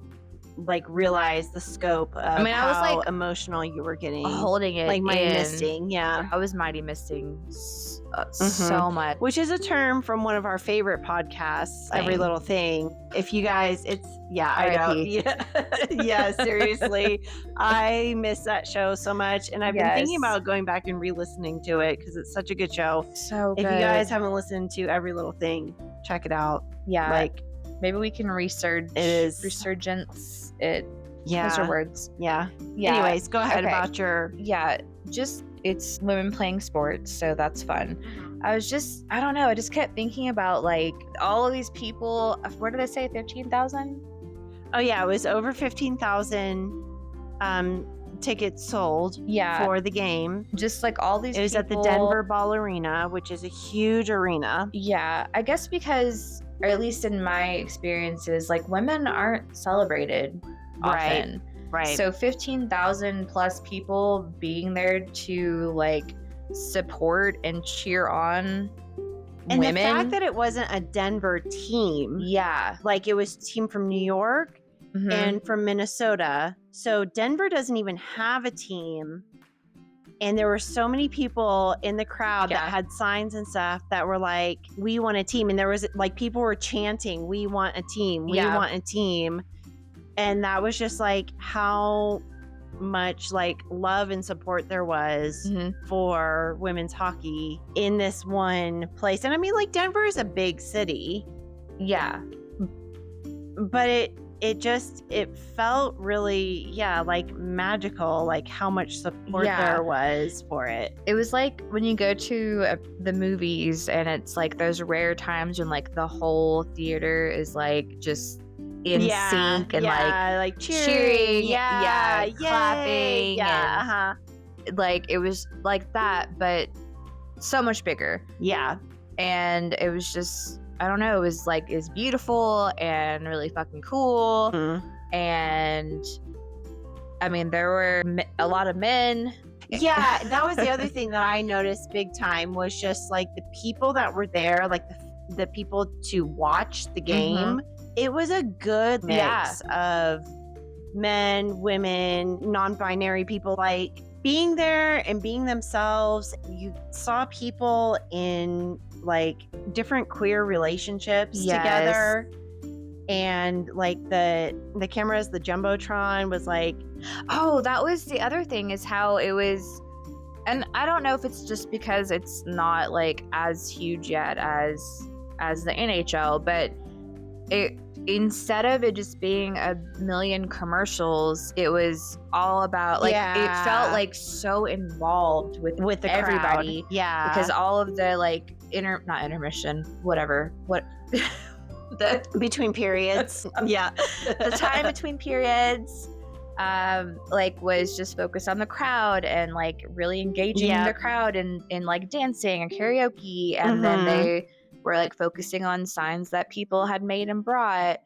like realize the scope of I mean, I was how like emotional you were getting. holding it Like mighty in. misting, yeah. I was mighty misting so much. Which is a term from one of our favorite podcasts, Every Same. Little Thing. If you guys, it's, yeah, I know. R.I.P.. Yeah, yeah, seriously. I miss that show so much. And I've been thinking Yes. about going back and re-listening to it because it's such a good show. So If good. you guys haven't listened to Every Little Thing, check it out. Yeah. Like, maybe we can resurgence. Yeah. Those are words. Yeah. Yeah. Anyways, go ahead Okay. about your. Yeah. Just, it's women playing sports, so that's fun. I don't know, I just kept thinking about like all of these people. What did I say, 15,000? Oh yeah, it was over 15,000 tickets sold for the game. Just like all these It was at the Denver Ball Arena, which is a huge arena. Yeah, I guess because, or at least in my experiences, like women aren't celebrated often. Right. So 15,000 plus people being there to like support and cheer on and women. The fact that it wasn't a Denver team. Yeah. Like it was a team from New York and from Minnesota. So Denver doesn't even have a team. And there were so many people in the crowd that had signs and stuff that were like, we want a team. And there was like, people were chanting, we want a team. We want a team. And that was just like how much like love and support there was for women's hockey in this one place. And I mean, like Denver is a big city. Yeah. But it felt really, like magical, like how much support there was for it. It was like when you go to the movies and it's like those rare times when like the whole theater is like just in sync and like cheering, clapping, and like it was like that, but so much bigger. Yeah. And it was just, I don't know, it was like, it's beautiful and really fucking cool. And I mean, there were a lot of men. Yeah, that was the other thing that I noticed big time was just like the people that were there, like the people to watch the game. It was a good mix of men, women, non-binary people, like being there and being themselves. You saw people in like different queer relationships together. And like the cameras, the Jumbotron was like, oh, that was the other thing, is how it was. And I don't know if it's just because it's not like as huge yet as the NHL, but it, instead of it just being a million commercials, it was all about like it felt like so involved with the everybody crowd. Yeah, because all of the like not intermission, whatever, the between periods, the time between periods like was just focused on the crowd and like really engaging the crowd in like dancing and karaoke, and then they were like focusing on signs that people had made and brought,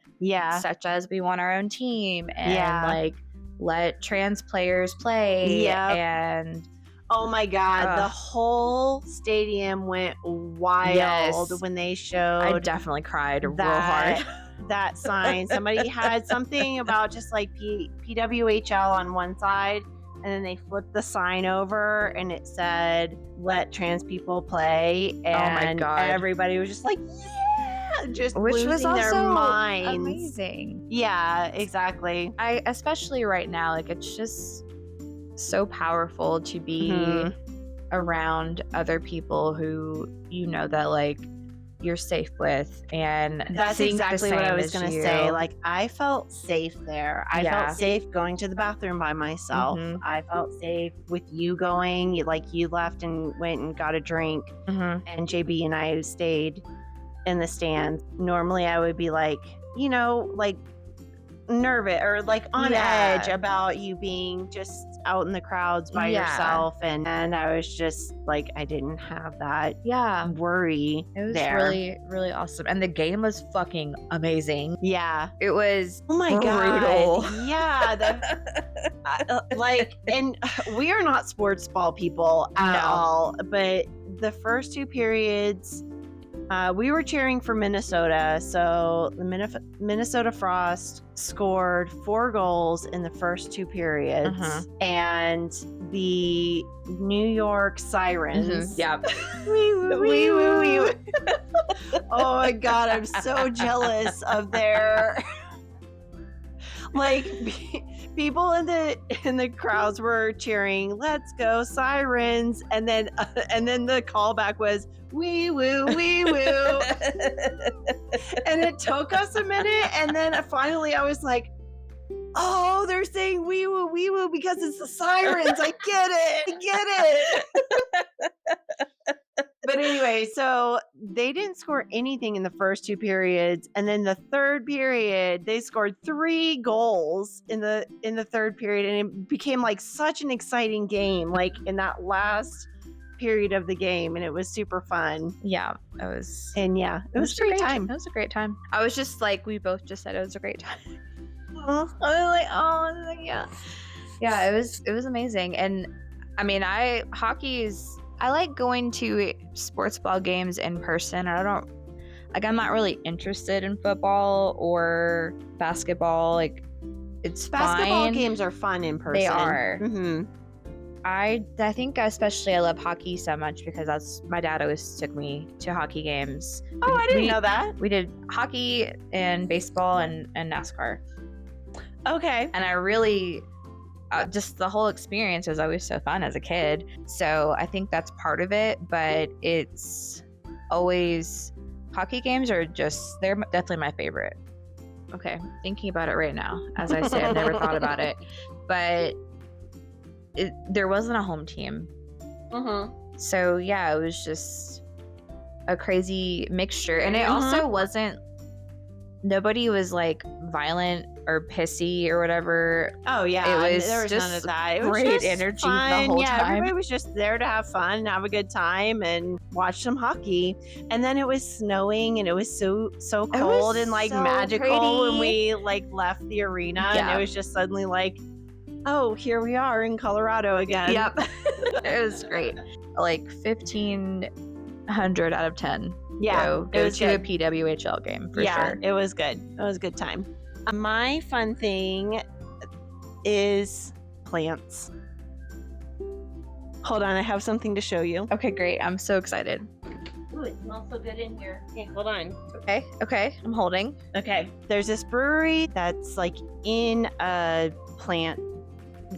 such as we want our own team and like let trans players play. And oh my god, the whole stadium went wild when they showed. I definitely cried real hard. That sign, somebody had something about just like PWHL on one side, and then they flipped the sign over and it said let trans people play, and oh my god, everybody was just like just which losing was also their minds. Amazing. Yeah, exactly. I especially right now, like it's just so powerful to be around other people who you know that like you're safe with, and that's exactly what I was gonna say. Like I felt safe there. I felt safe going to the bathroom by myself. I felt safe with you going, like you left and went and got a drink, and JB and I stayed in the stands. Normally I would be like, you know, like nervous or like on edge about you being just out in the crowds by yourself. And I was just like, I didn't have that worry It was there. really, really awesome. And the game was fucking amazing. Yeah. It was Oh my brutal. God. Yeah. And we are not sports ball people at all, but the first 2 periods, we were cheering for Minnesota. So the Minnesota Frost scored 4 goals in the first 2 periods. And the New York Sirens. Yeah. Oh my God, I'm so jealous of their like people in the crowds were cheering, "Let's go Sirens," and then the callback was "Wee woo, wee woo," and it took us a minute, and then finally I was like, "Oh, they're saying wee woo because it's the Sirens. I get it." But anyway, so they didn't score anything in the first 2 periods, and then the third period they scored 3 goals in the third period, and it became like such an exciting game, like in that last period of the game, and it was super fun. Yeah, it was. And yeah, it was a great time. It was a great time. I was just like, we both just said it was a great time. I was like, oh yeah, it was amazing. And I mean, I like going to sports ball games in person. I'm not really interested in football or basketball. Like, it's basketball fine. Games are fun in person. They are. Mm-hmm. I think especially I love hockey so much because my dad always took me to hockey games. Oh, I didn't know that. We did hockey and baseball and NASCAR. Okay. And I really, just the whole experience was always so fun as a kid. So I think that's part of it, but it's always, hockey games they're definitely my favorite. Okay, thinking about it right now. As I say, I've never thought about it, but there wasn't a home team. Mm-hmm. So yeah, it was just a crazy mixture. And it also wasn't, nobody was like violent or pissy or whatever. Oh yeah, it was there was just none of that. It was great just energy fun. the whole time. Everybody was just there to have fun, have a good time, and watch some hockey. And then it was snowing, and it was so cold and like so magical when pretty. we like left the arena, and it was just suddenly like, oh, here we are in Colorado again. Yep. It was great. Like 1,500 out of 10. Yeah, Go it was to good. a PWHL game for sure. It was good. It was a good time. My fun thing is plants. Hold on, I have something to show you. Okay, great. I'm so excited. Ooh, it smells so good in here. Okay, hold on. Okay. I'm holding. Okay, there's this brewery that's like in a plant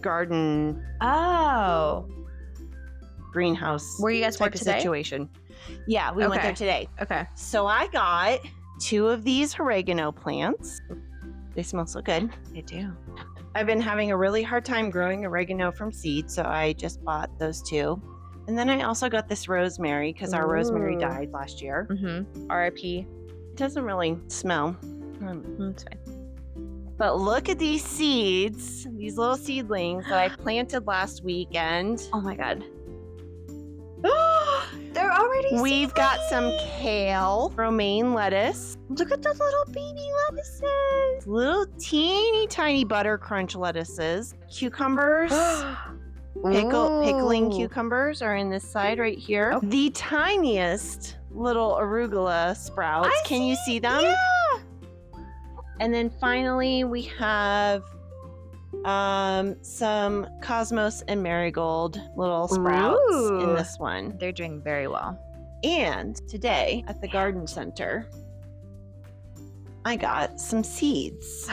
garden Oh. greenhouse. Where you guys type went of today? situation. Yeah, we went there today. Okay. So I got 2 of these oregano plants. They smell so good. They do. I've been having a really hard time growing oregano from seed, so I just bought those 2. And then I also got this rosemary because our rosemary died last year. Mm-hmm. R.I.P. It doesn't really smell. It's fine. But look at these seeds, these little seedlings that I planted last weekend. Oh my god. They're already We've got some kale, romaine lettuce. Look at the little beanie lettuces. Little teeny tiny butter crunch lettuces. Cucumbers. Pickling cucumbers are in this side right here. Oh. The tiniest little arugula sprouts. Can you see them? Yeah. And then finally we have some cosmos and marigold little sprouts in this one. They're doing very well. And today at the garden center, I got some seeds.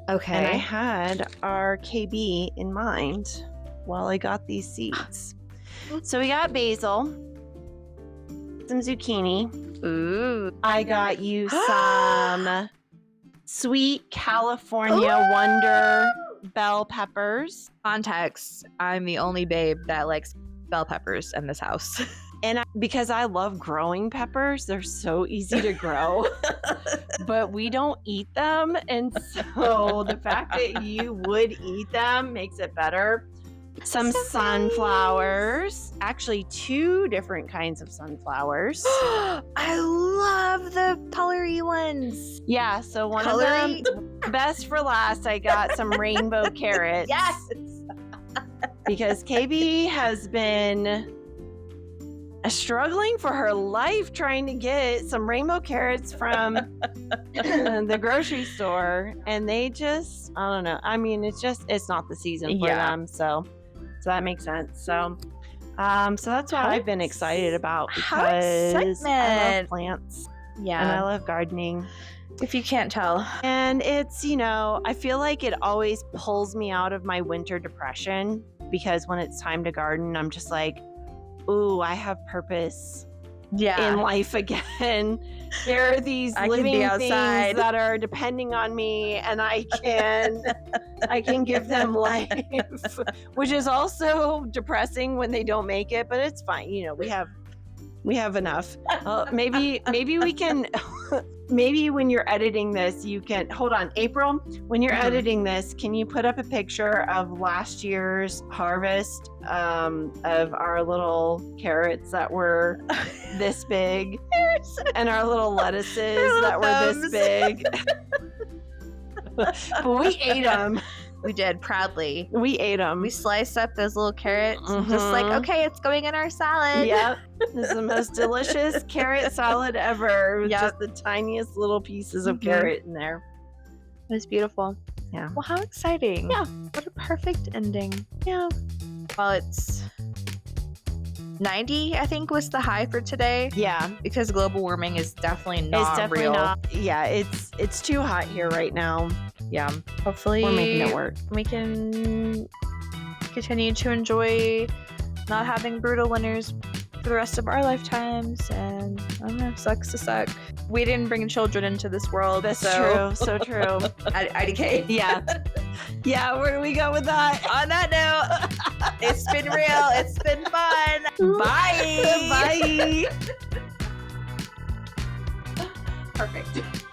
Okay. And I had our KB in mind while I got these seeds. So we got basil, some zucchini. Ooh. I got you some sweet California Wonder bell peppers. Context, I'm the only babe that likes bell peppers in this house. And because I love growing peppers, they're so easy to grow, but we don't eat them. And so the fact that you would eat them makes it better. Some So sunflowers, actually 2 different kinds of sunflowers. I love the colory ones. Yeah, so one Colory? of them, best for last, I got some rainbow carrots. Yes. Because KB has been struggling for her life trying to get some rainbow carrots from the grocery store, and they just, I don't know. I mean, it's not the season for them, so that makes sense. So that's what I've been excited about, because I love plants. Yeah. And I love gardening. If you can't tell. And it's, I feel like it always pulls me out of my winter depression, because when it's time to garden, I'm just like, ooh, I have purpose in life again. There are these living things that are depending on me, and I can give them life, which is also depressing when they don't make it, but it's fine. We have enough. Maybe we can. Maybe when you're editing this, you can hold on, April. When you're editing this, can you put up a picture of last year's harvest of our little carrots that were this big, and our little lettuces that were this big? But we ate them. We did, proudly. We ate them. We sliced up those little carrots, and just like, okay, it's going in our salad. Yep. This is the most delicious carrot salad ever. With just the tiniest little pieces of carrot in there. It was beautiful. Yeah. Well, how exciting. Yeah. What a perfect ending. Yeah. Well, it's 90, I think, was the high for today. Yeah. Because global warming is definitely not It's definitely real. not. Yeah, it's too hot here right now. Yeah. Hopefully we're making it work. We can continue to enjoy not having brutal winters for the rest of our lifetimes, and I don't know, sucks to suck. We didn't bring children into this world. That's so. true. So true. IDK. Yeah. Yeah, where do we go with that? On that note, it's been real. It's been fun. Bye. Bye. Perfect.